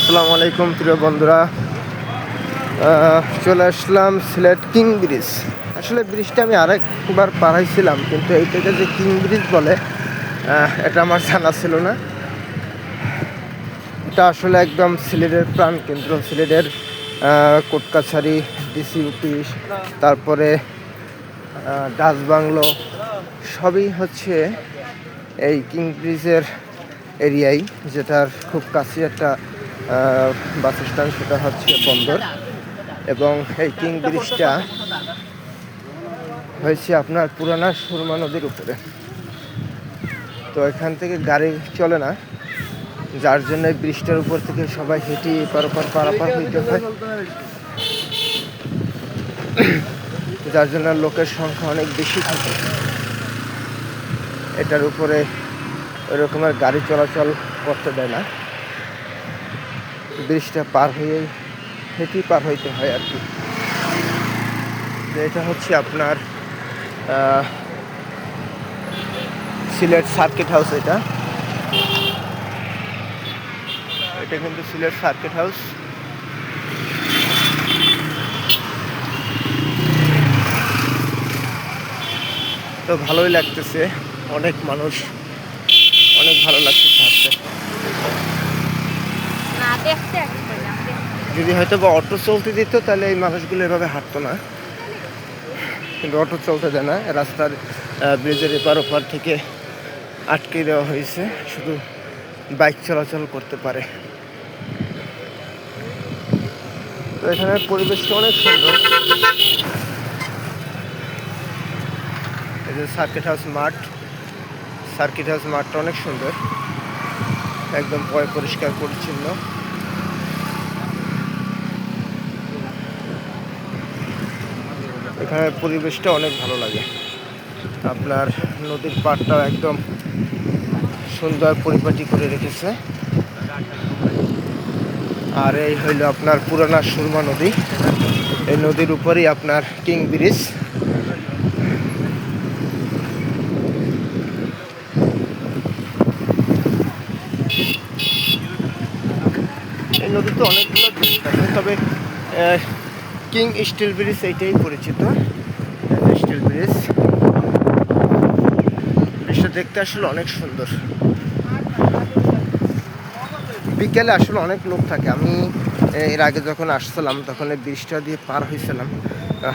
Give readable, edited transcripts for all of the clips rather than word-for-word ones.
আসসালামু আলাইকুম প্রিয় বন্ধুরা। চলে আসলাম সিলেট কিং ব্রিজ। আসলে ব্রিজটা আমি আরেকবার পাড়াইছিলাম, কিন্তু এইটাকে যে কিং ব্রিজ বলে এটা আমার জানা ছিল না। এটা আসলে একদম সিলেটের প্রাণকেন্দ্র। সিলেটের কোর্ট কাছারি, ডিসি অফিস, তারপরে ডাচ বাংলো সবই হচ্ছে এই কিং ব্রিজের এরিয়াই, যেটার খুব কাছে একটা বাস স্ট্যান্ড, সেটা হচ্ছে বন্দর। এবং এই কিং ব্রিজটা হয়েছে আপনার পুরানা সুরমা নদীর উপরে। তো এখান থেকে গাড়ি চলে না, যার জন্য এই ব্রিজটার উপর থেকে সবাই হেঁটে পারাপার হইতে হয়, যার জন্য লোকের সংখ্যা অনেক বেশি থাকে। এটার উপরে ওই রকমের গাড়ি চলাচল করতে দেয় না, ব্রিজটা পার হয়েই হেঁটেই পার হইতে হয় আর কি। এটা হচ্ছে আপনার সিলেট সার্কিট হাউস। এটা কিন্তু সিলেট সার্কিট হাউস। তো ভালোই লাগতেছে, অনেক মানুষ, অনেক ভালো লাগতেছে হাঁটতে। যদি হয়তো বা অটো চলতে দিত তাহলে এই মানুষগুলো এভাবে হাঁটতো না, কিন্তু অটো চলতে দেয় না। রাস্তার ব্রিজের এপার ওপার থেকে আটকে দেওয়া হয়েছে, শুধু বাইক চলাচল করতে পারে। তো এখানের পরিবেশটা অনেক সুন্দর। এই যে সার্কিট হাউস মাঠটা অনেক সুন্দর, একদম পরিষ্কার পরিচ্ছন্ন। এখানের পরিবেশটা অনেক ভালো লাগে। আপনার নদীর পাড়টাও একদম সুন্দর পরিপাটি করে রেখেছে। আর এই হইল আপনার পুরানা সুরমা নদী। এই নদীর উপরেই আপনার কিং ব্রিজ। এই নদীতে অনেকগুলো ব্রিজ আছে, তবে কিং স্টিল ব্রিজ এইটাই পরিচিত। স্টিল ব্রিজটা দেখতে আসলে অনেক সুন্দর। বিকেলে আসলে অনেক লোক থাকে। আমি এর আগে যখন আসছিলাম তখন এই ব্রিজটা দিয়ে পার হয়েছিলাম,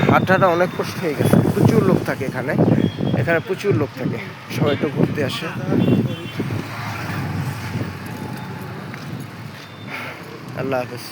হাঁটাটা অনেক কষ্ট হয়ে গেছে। প্রচুর লোক থাকে এখানে প্রচুর লোক থাকে, সবাই তো ঘুরতে আসে। আল্লাহ হাফেজ।